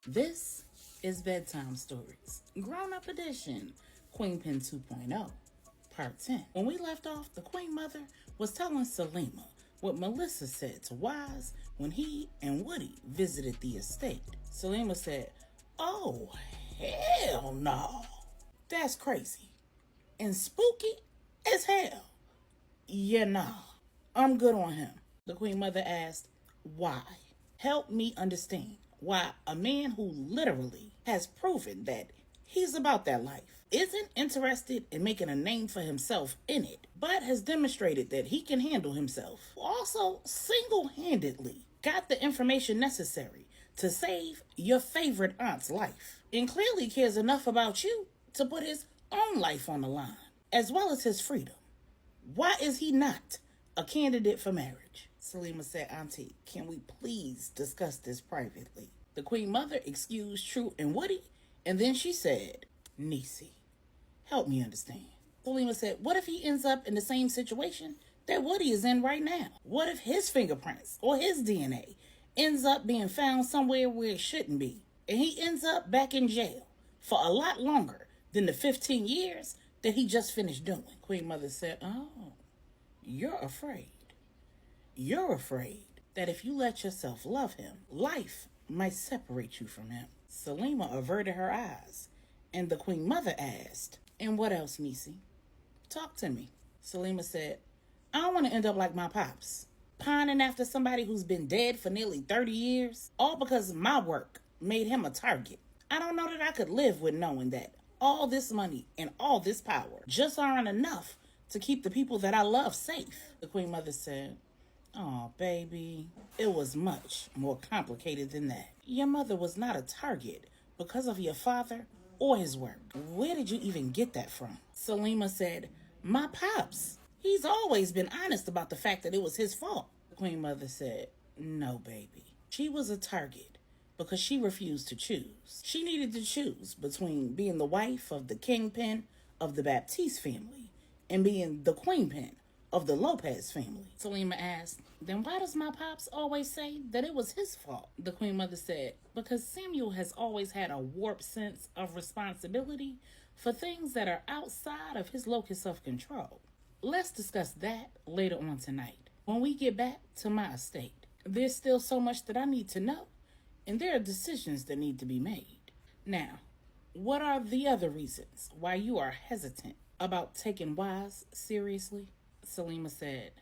This is Bedtime Stories, Grown-Up Edition, Queenpin 2.0, Part 10. When we left off, the Queen Mother was telling Selima what Melissa said to Wise when he and Woody visited the estate. Selima said, "Oh, hell no. That's crazy. And spooky as hell. Yeah, nah. I'm good on him." The Queen Mother asked, "Why? Help me understand why a man who literally has proven that he's about that life, isn't interested in making a name for himself in it, but has demonstrated that he can handle himself, also single-handedly got the information necessary to save your favorite aunt's life, and clearly cares enough about you to put his own life on the line, as well as his freedom. Why is he not a candidate for marriage?" Selima said, "Auntie, can we please discuss this privately?" The Queen Mother excused Tru and Woody, and then she said, "Niecy, help me understand." Selima said, "What if he ends up in the same situation that Woody is in right now? What if his fingerprints or his DNA ends up being found somewhere where it shouldn't be, and he ends up back in jail for a lot longer than the 15 years that he just finished doing?" Queen Mother said, "Oh, you're afraid. You're afraid that if you let yourself love him, life might separate you from him." Selima averted her eyes, and the Queen Mother asked, "And what else, Niecy? Talk to me." Selima said, "I don't want to end up like my pops, pining after somebody who's been dead for nearly 30 years, all because my work made him a target. I don't know that I could live with knowing that all this money and all this power just aren't enough to keep the people that I love safe." The Queen Mother said, "Oh, baby, it was much more complicated than that. Your mother was not a target because of your father or his work. Where did you even get that from?" Selima said, "My pops. He's always been honest about the fact that it was his fault." The Queen Mother said, "No, baby. She was a target because she refused to choose. She needed to choose between being the wife of the kingpin of the Baptiste family and being the queenpin of the Lopez family." Selima asked, "Then why does my pops always say that it was his fault?" The Queen Mother said, "Because Samuel has always had a warped sense of responsibility for things that are outside of his locus of control. Let's discuss that later on tonight, when we get back to my estate. There's still so much that I need to know, and there are decisions that need to be made. Now, what are the other reasons why you are hesitant about taking Wise seriously?" Selima said,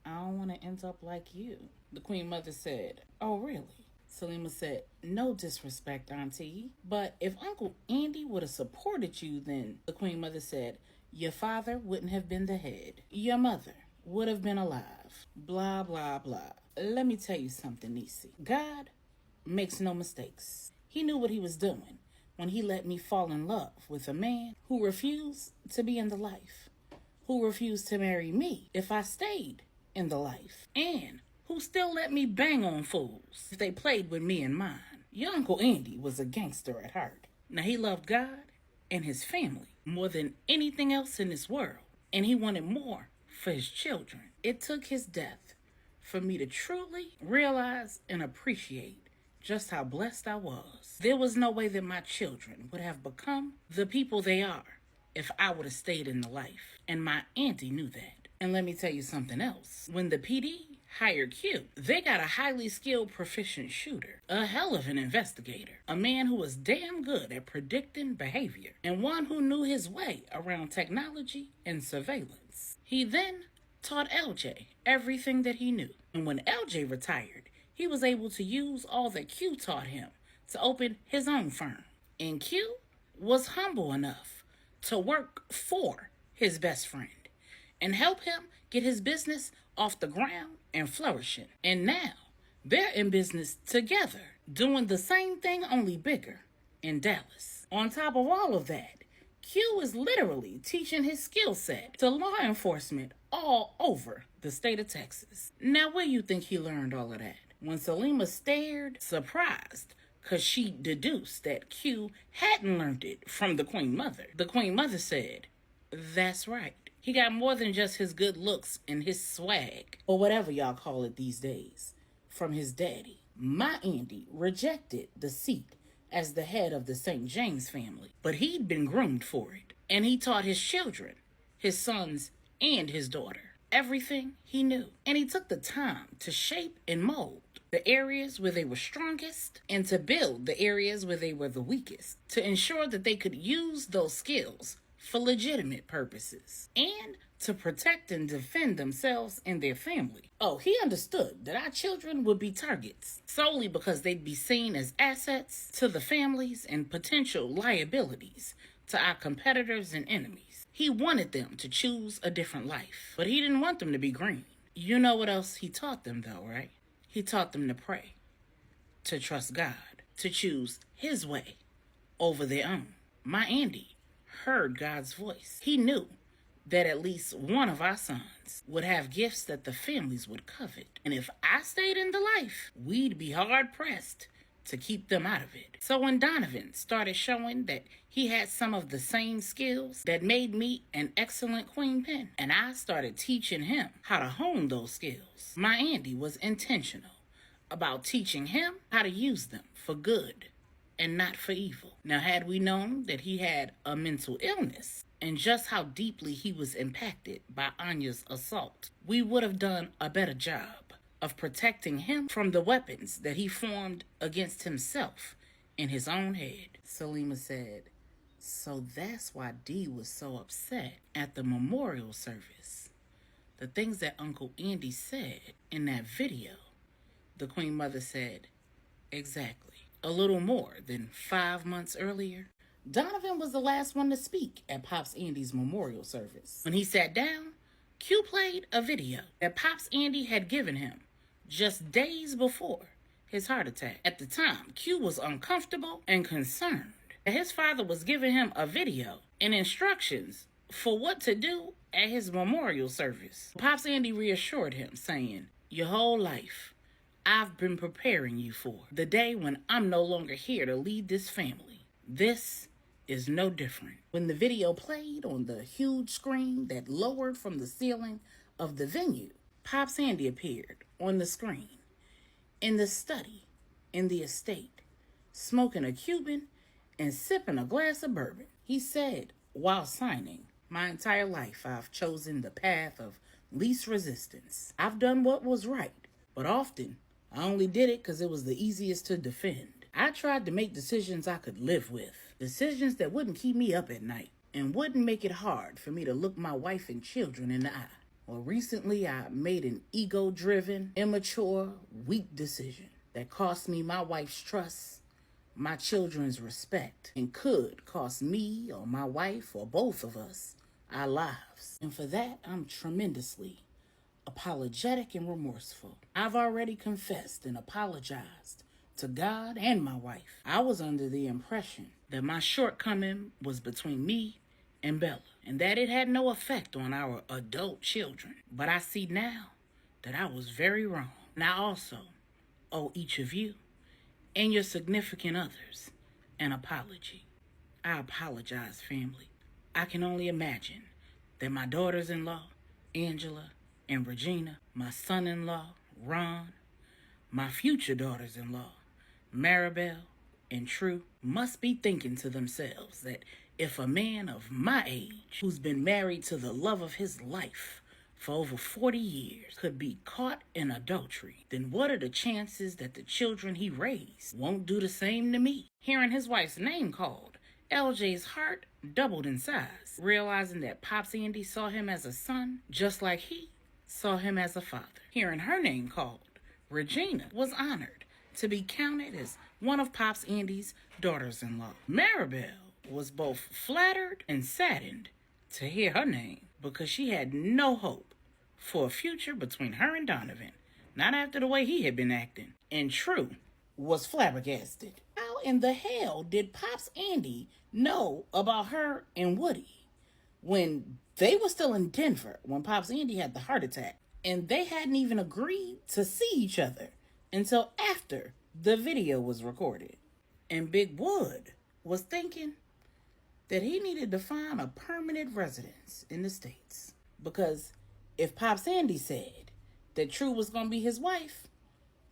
"I don't want to end up like you." The Queen Mother said, "Oh, really?" Selima said, "No disrespect, Auntie, but if Uncle Andy would have supported you, then..." The Queen Mother said, "Your father wouldn't have been the head. Your mother would have been alive. Blah, blah, blah. Let me tell you something, Niecy. God makes no mistakes. He knew what he was doing when he let me fall in love with a man who refused to be in the life, who refused to marry me if I stayed in the life, and who still let me bang on fools if they played with me and mine. Your Uncle Andy was a gangster at heart. Now, he loved God and his family more than anything else in this world, and he wanted more for his children. It took his death for me to truly realize and appreciate just how blessed I was. There was no way that my children would have become the people they are if I would have stayed in the life. And my auntie knew that. And let me tell you something else. When the PD hired Q, they got a highly skilled, proficient shooter, a hell of an investigator, a man who was damn good at predicting behavior, and one who knew his way around technology and surveillance. He then taught LJ everything that he knew. And when LJ retired, he was able to use all that Q taught him to open his own firm. And Q was humble enough to work for his best friend and help him get his business off the ground and flourishing. And now they're in business together, doing the same thing, only bigger, in Dallas. On top of all of that, Q is literally teaching his skill set to law enforcement all over the state of Texas. Now, where you think he learned all of that? When Selima stared, surprised, because she deduced that Q hadn't learned it from the Queen Mother. The Queen Mother said, "That's right. He got more than just his good looks and his swag, or whatever y'all call it these days, from his daddy." My Andy rejected the seat as the head of the St. James family, but he'd been groomed for it. And he taught his children, his sons and his daughter, everything he knew. And he took the time to shape and mold the areas where they were strongest and to build the areas where they were the weakest, to ensure that they could use those skills for legitimate purposes and to protect and defend themselves and their family. Oh, he understood that our children would be targets solely because they'd be seen as assets to the families and potential liabilities to our competitors and enemies. He wanted them to choose a different life, but he didn't want them to be green. You know what else he taught them though, right? He taught them to pray, to trust God, to choose his way over their own. My Andy heard God's voice. He knew that at least one of our sons would have gifts that the families would covet. And if I stayed in the life, we'd be hard pressed to keep them out of it. So when Donovan started showing that he had some of the same skills that made me an excellent queenpin, and I started teaching him how to hone those skills, my Andy was intentional about teaching him how to use them for good and not for evil. Now, had we known that he had a mental illness and just how deeply he was impacted by Anya's assault, we would have done a better job of protecting him from the weapons that he formed against himself in his own head. Salima said, so that's why Dee was so upset at the memorial service. The things that Uncle Andy said in that video. The Queen Mother said, exactly. A little more than 5 months earlier, Donovan was the last one to speak at Pops Andy's memorial service. When he sat down, Q played a video that Pops Andy had given him just days before his heart attack. At the time, Q was uncomfortable and concerned that his father was giving him a video and instructions for what to do at his memorial service. Pops Andy reassured him, saying, your whole life, I've been preparing you for the day when I'm no longer here to lead this family. This is no different. When the video played on the huge screen that lowered from the ceiling of the venue, Pops Andy appeared on the screen in the study in the estate, smoking a Cuban and sipping a glass of bourbon. He said, while signing, my entire life I've chosen the path of least resistance. I've done what was right, but often I only did it because it was the easiest to defend. I tried to make decisions I could live with, decisions that wouldn't keep me up at night and wouldn't make it hard for me to look my wife and children in the eye. Well, recently I made an ego-driven, immature, weak decision that cost me my wife's trust, my children's respect, and could cost me or my wife or both of us our lives. And for that, I'm tremendously apologetic and remorseful. I've already confessed and apologized to God and my wife. I was under the impression that my shortcoming was between me and Bella, and that it had no effect on our adult children. But I see now that I was very wrong. And I also owe each of you and your significant others an apology. I apologize, family. I can only imagine that my daughters-in-law, Angela and Regina, my son-in-law, Ron, my future daughters-in-law, Maribel and Tru, must be thinking to themselves that if a man of my age, who's been married to the love of his life for over 40 years, could be caught in adultery, then what are the chances that the children he raised won't do the same to me? Hearing his wife's name called, LJ's heart doubled in size, realizing that Pops Andy saw him as a son just like he saw him as a father. Hearing her name called, Regina was honored to be counted as one of Pops Andy's daughters-in-law. Maribel was both flattered and saddened to hear her name because she had no hope for a future between her and Donovan, not after the way he had been acting. And Tru was flabbergasted. How in the hell did Pops Andy know about her and Woody when they were still in Denver when Pops Andy had the heart attack, and they hadn't even agreed to see each other until after the video was recorded? And Big Wood was thinking that he needed to find a permanent residence in the States. Because if Pops Andy said that Tru was going to be his wife,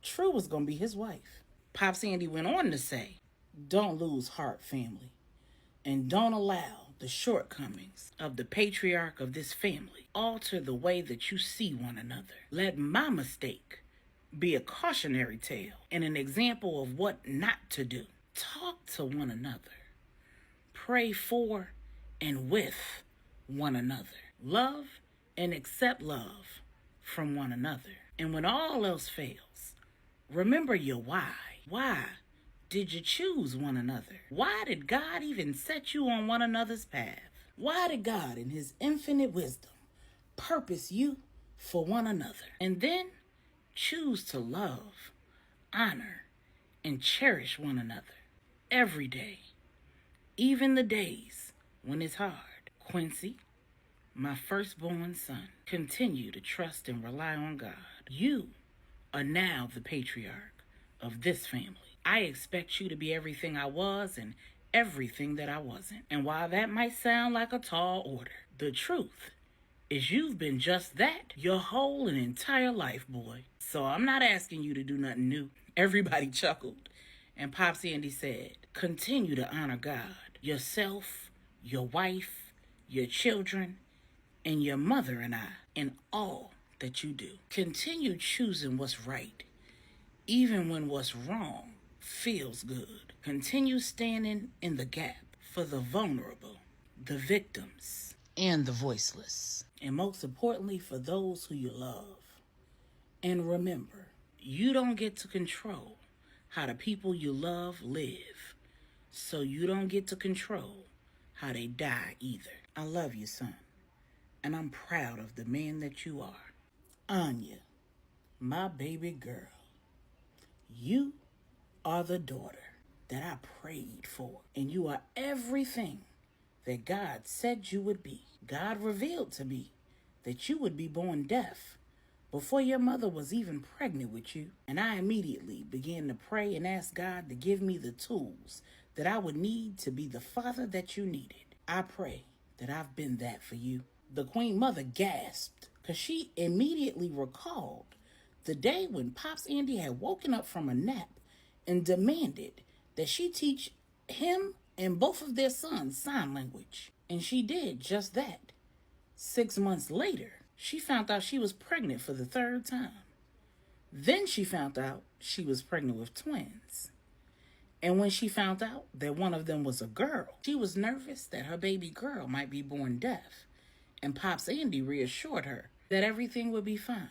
Tru was going to be his wife. Pops Andy went on to say, don't lose heart, family, and don't allow the shortcomings of the patriarch of this family alter the way that you see one another. Let my mistake be a cautionary tale and an example of what not to do. Talk to one another. Pray for and with one another. Love and accept love from one another. And when all else fails, remember your why. Why did you choose one another? Why did God even set you on one another's path? Why did God, in his infinite wisdom, purpose you for one another? And then choose to love, honor, and cherish one another every day, even the days when it's hard. Quincy, my firstborn son, continue to trust and rely on God. You are now the patriarch of this family. I expect you to be everything I was and everything that I wasn't. And while that might sound like a tall order, the truth is you've been just that your whole and entire life, boy. So I'm not asking you to do nothing new. Everybody chuckled. And Pops Andy said, continue to honor God, yourself, your wife, your children, and your mother and I in all that you do. Continue choosing what's right, even when what's wrong feels good. Continue standing in the gap for the vulnerable, the victims, and the voiceless. And most importantly, for those who you love. And remember, you don't get to control how the people you love live, so you don't get to control how they die either. I love you, son, and I'm proud of the man that you are. Anya, my baby girl, you are the daughter that I prayed for, and you are everything that God said you would be. God revealed to me that you would be born deaf before your mother was even pregnant with you, and I immediately began to pray and ask God to give me the tools that I would need to be the father that you needed. I pray that I've been that for you. The Queen Mother gasped because she immediately recalled the day when Pops Andy had woken up from a nap and demanded that she teach him and both of their sons sign language. And she did just that. 6 months later, she found out she was pregnant for the third time. Then she found out she was pregnant with twins. And when she found out that one of them was a girl, she was nervous that her baby girl might be born deaf. And Pops Andy reassured her that everything would be fine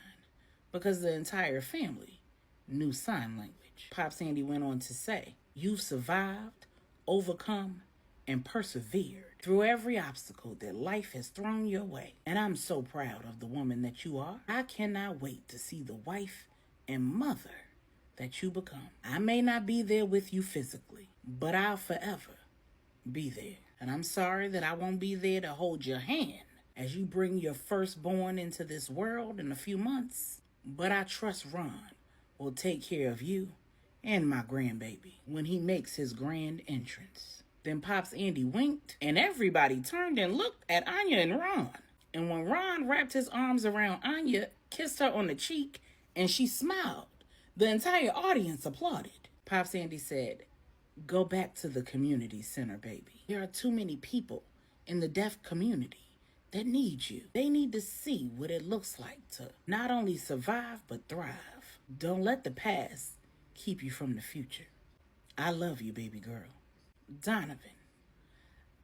because the entire family knew sign language. Pops Andy went on to say, you've survived, overcome, and persevered through every obstacle that life has thrown your way. And I'm so proud of the woman that you are. I cannot wait to see the wife and mother that you become. I may not be there with you physically, but I'll forever be there. And I'm sorry that I won't be there to hold your hand as you bring your firstborn into this world in a few months. But I trust Ron will take care of you and my grandbaby when he makes his grand entrance. Then Pops Andy winked, and everybody turned and looked at Anya and Ron. And when Ron wrapped his arms around Anya, kissed her on the cheek, and she smiled, the entire audience applauded. Pops Andy said, go back to the community center, baby. There are too many people in the deaf community that need you. They need to see what it looks like to not only survive, but thrive. Don't let the past keep you from the future. I love you, baby girl. Donovan,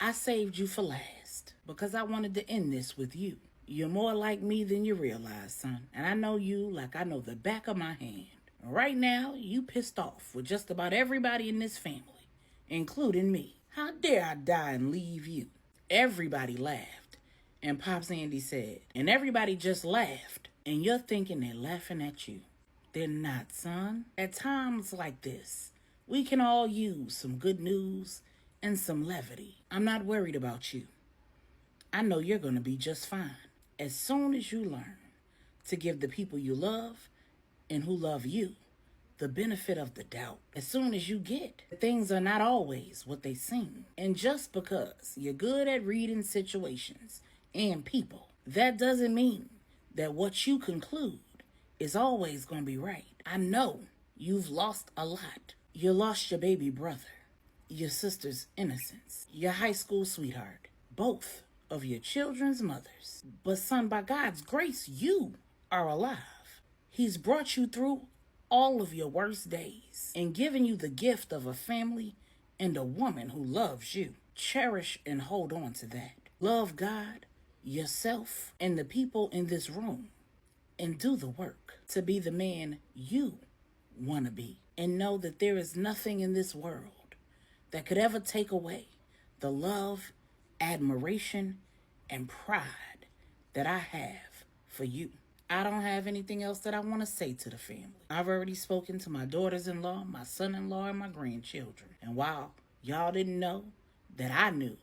I saved you for last because I wanted to end this with you. You're more like me than you realize, son. And I know you like I know the back of my hand. Right now, you pissed off with just about everybody in this family, including me. How dare I die and leave you? Everybody laughed. And Pops Andy said, and everybody just laughed. And you're thinking they're laughing at you. They're not, son. At times like this, we can all use some good news and some levity. I'm not worried about you. I know you're going to be just fine. As soon as you learn to give the people you love and who love you the benefit of the doubt. As soon as you get that things are not always what they seem. And just because you're good at reading situations and people, that doesn't mean that what you conclude is always going to be right. I know You've lost a lot. You lost your baby brother, your sister's innocence, your high school sweetheart, both of your children's mothers. But son, by God's grace, you are alive. He's brought you through all of your worst days and given you the gift of a family and a woman who loves you. Cherish and hold on to that. Love God, yourself, and the people in this room, and do the work to be the man you want to be. And know that there is nothing in this world that could ever take away the love, admiration, and pride that I have for you. I don't have anything else that I want to say to the family. I've already spoken to my daughters-in-law, my son-in-law, and my grandchildren. And while y'all didn't know that I knew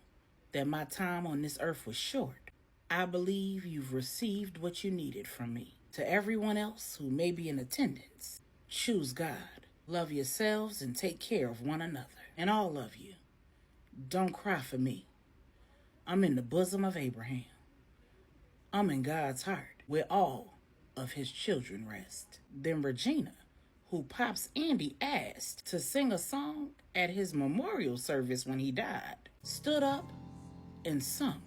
that my time on this earth was short, I believe you've received what you needed from me. To everyone else who may be in attendance, choose God, love yourselves, and take care of one another. And all of you, don't cry for me. I'm in the bosom of Abraham. I'm in God's heart, where all of his children rest. Then Regina, who Pops Andy asked to sing a song at his memorial service when he died, stood up and sung.